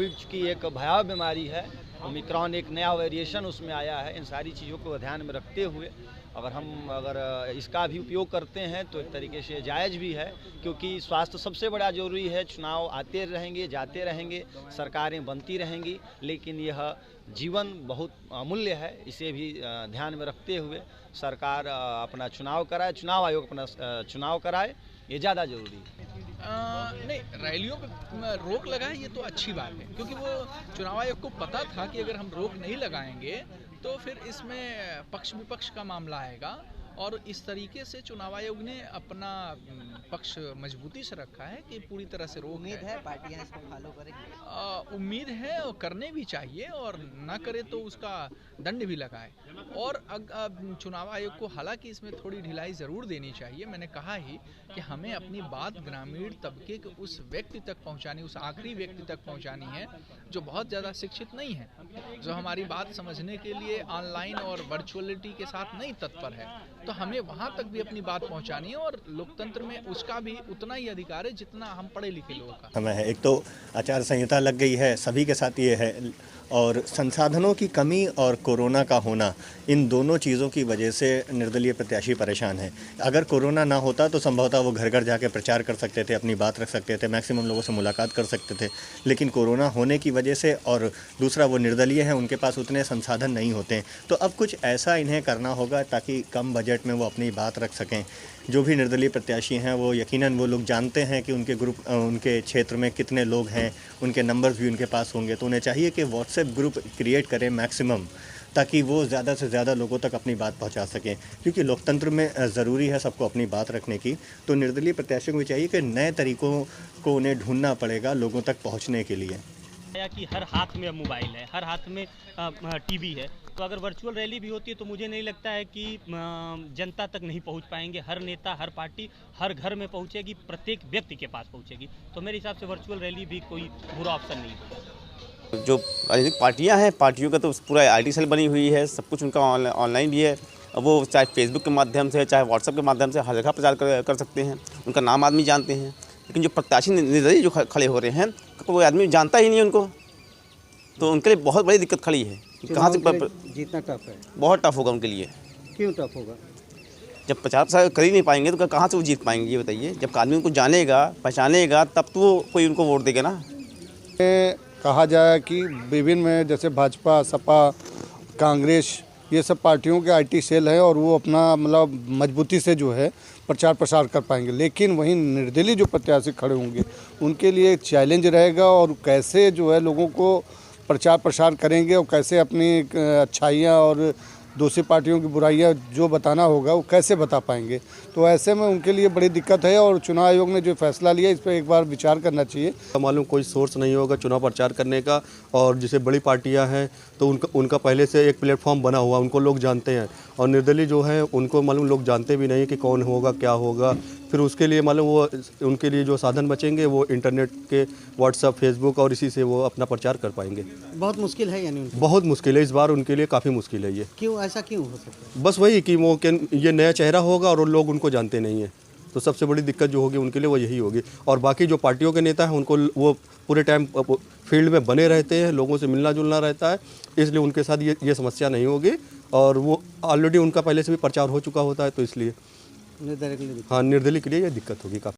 Covid की एक भयावह बीमारी है, ओमिक्रॉन एक नया वेरिएशन उसमें आया है। इन सारी चीज़ों को ध्यान में रखते हुए अगर इसका भी उपयोग करते हैं तो एक तरीके से जायज़ भी है, क्योंकि स्वास्थ्य सबसे बड़ा ज़रूरी है। चुनाव आते रहेंगे, जाते रहेंगे, सरकारें बनती रहेंगी, लेकिन यह जीवन बहुत अमूल्य है। इसे भी ध्यान में रखते हुए सरकार अपना चुनाव कराए, चुनाव आयोग अपना चुनाव कराए, ये ज़्यादा ज़रूरी है। नहीं, रैलियों पे रोक लगाए ये तो अच्छी बात है, क्योंकि वो चुनाव आयोग को पता था कि अगर हम रोक नहीं लगाएंगे तो फिर इसमें पक्ष विपक्ष का मामला आएगा। और इस तरीके से चुनाव आयोग ने अपना पक्ष मजबूती से रखा है कि पूरी तरह से रोक उम्मीद है पार्टियां इसको फॉलो करेंगी। उम्मीद है और करने भी चाहिए, और ना करे तो उसका दंड भी लगाए। और चुनाव आयोग को हालांकि इसमें थोड़ी ढिलाई ज़रूर देनी चाहिए। मैंने कहा ही कि हमें अपनी बात ग्रामीण तबके के उस व्यक्ति तक पहुंचानी, उस आखिरी व्यक्ति तक पहुंचानी है जो बहुत ज़्यादा शिक्षित नहीं है, जो हमारी बात समझने के लिए ऑनलाइन और वर्चुअलिटी के साथ नहीं तत्पर है। तो हमें वहाँ तक भी अपनी बात पहुँचानी है, और लोकतंत्र में उसका भी उतना ही अधिकार है जितना हम पढ़े लिखे लोगों का समय है। एक तो आचार संहिता लग गई है, सभी के साथ ये है, और संसाधनों की कमी और कोरोना का होना, इन दोनों चीज़ों की वजह से निर्दलीय प्रत्याशी परेशान है। अगर कोरोना ना होता तो संभवतः वो घर घर जाके प्रचार कर सकते थे, अपनी बात रख सकते थे, मैक्सिमम लोगों से मुलाकात कर सकते थे। लेकिन कोरोना होने की वजह से, और दूसरा वो निर्दलीय हैं, उनके पास उतने संसाधन नहीं होते हैं। तो अब कुछ ऐसा इन्हें करना होगा ताकि कम बजट में वो अपनी बात रख सकें। जो भी निर्दलीय प्रत्याशी हैं वो यकीनन वो लोग जानते हैं कि उनके ग्रुप, उनके क्षेत्र में कितने लोग हैं, उनके नंबर्स भी उनके पास होंगे। तो उन्हें चाहिए कि व्हाट्सएप ग्रुप क्रिएट करें मैक्सिमम, ताकि वो ज़्यादा से ज़्यादा लोगों तक अपनी बात पहुंचा सकें, क्योंकि लोकतंत्र में ज़रूरी है सबको अपनी बात रखने की। तो निर्दलीय प्रत्याशियों को भी चाहिए कि नए तरीक़ों को उन्हें ढूंढना पड़ेगा लोगों तक पहुँचने के लिए। कि हर हाथ में मोबाइल है, हर हाथ में टीवी है, तो अगर वर्चुअल रैली भी होती है तो मुझे नहीं लगता है कि जनता तक नहीं पहुंच पाएंगे। हर नेता, हर पार्टी हर घर में पहुंचेगी, प्रत्येक व्यक्ति के पास पहुंचेगी। तो मेरे हिसाब से वर्चुअल रैली भी कोई बुरा ऑप्शन नहीं है। जो राजनीतिक पार्टियां हैं, पार्टियों का तो पूरा आईटी सेल बनी हुई है, सब कुछ उनका ऑनलाइन भी है। वो चाहे फेसबुक के माध्यम से, चाहे व्हाट्सएप के माध्यम से हर जगह प्रचार कर सकते हैं। उनका नाम आदमी जानते हैं। लेकिन जो प्रत्याशी निर्दलीय जो खड़े हो रहे हैं, कोई आदमी जानता ही नहीं उनको, तो उनके लिए बहुत बड़ी दिक्कत खड़ी है। कहाँ से जीतना टफ है? बहुत टफ होगा उनके लिए। क्यों टफ होगा? जब 50% कर ही नहीं पाएंगे तो कहाँ से वो जीत पाएंगे, ये बताइए। जब आदमी उनको जानेगा, पहचानेगा, तब तो कोई उनको वोट देगा ना। कहा जाए कि विभिन्न में जैसे भाजपा, सपा, कांग्रेस, ये सब पार्टियों के आईटी सेल है, और वो अपना मतलब मजबूती से जो है प्रचार प्रसार कर पाएंगे। लेकिन वहीं निर्दलीय जो प्रत्याशी खड़े होंगे उनके लिए एक चैलेंज रहेगा, और कैसे जो है लोगों को प्रचार प्रसार करेंगे, और कैसे अपनी अच्छाइयाँ और दूसरी पार्टियों की बुराइयां जो बताना होगा वो कैसे बता पाएंगे। तो ऐसे में उनके लिए बड़ी दिक्कत है, और चुनाव आयोग ने जो फैसला लिया इस पर एक बार विचार करना चाहिए। मालूम कोई सोर्स नहीं होगा चुनाव प्रचार करने का, और जैसे बड़ी पार्टियां हैं तो उनका पहले से एक प्लेटफॉर्म बना हुआ, उनको लोग जानते हैं। और निर्दलीय जो है उनको मालूम लोग जानते भी नहीं कि कौन होगा, क्या होगा। फिर उसके लिए मालूम वो उनके लिए जो साधन बचेंगे वो इंटरनेट के, व्हाट्सएप, फेसबुक, और इसी से वो अपना प्रचार कर पाएंगे। बहुत मुश्किल है, यानी बहुत मुश्किल है इस बार उनके लिए, काफ़ी मुश्किल है ये। क्यों, ऐसा क्यों हो सकता है? बस वही कि वो ये नया चेहरा होगा और लोग उनको जानते नहीं हैं, तो सबसे बड़ी दिक्कत जो होगी उनके लिए वो यही होगी। और बाकी जो पार्टियों के नेता हैं उनको वो पूरे टाइम फील्ड में बने रहते हैं, लोगों से मिलना जुलना रहता है, इसलिए उनके साथ ये समस्या नहीं होगी। और वो ऑलरेडी उनका पहले से भी प्रचार हो चुका होता है, तो इसलिए हाँ, निर्दलीय के लिए ये दिक्कत होगी काफ़ी।